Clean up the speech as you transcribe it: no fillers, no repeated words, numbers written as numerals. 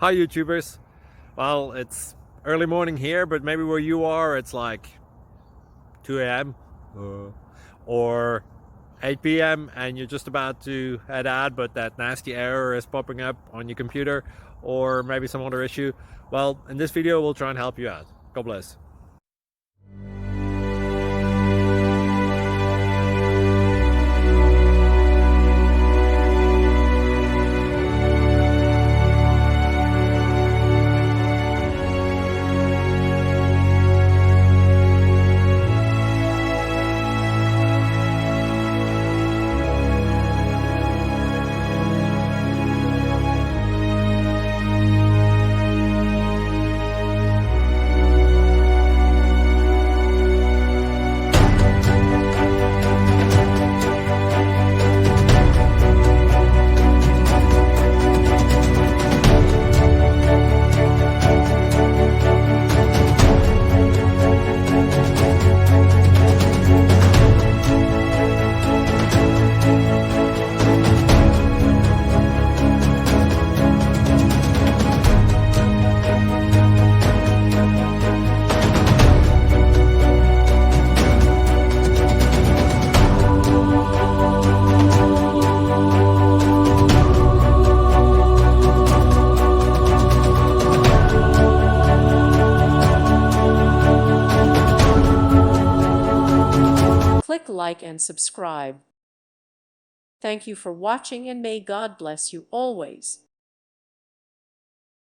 Hi YouTubers. Well, it's early morning here, but maybe where you are it's like 2 a.m. or 8 p.m. and you're just about to head out, but that nasty error is popping up on your computer, or maybe some other issue. Well, in this video we'll try and help you out. God bless. Click like and subscribe. Thank you for watching, and may God bless you always.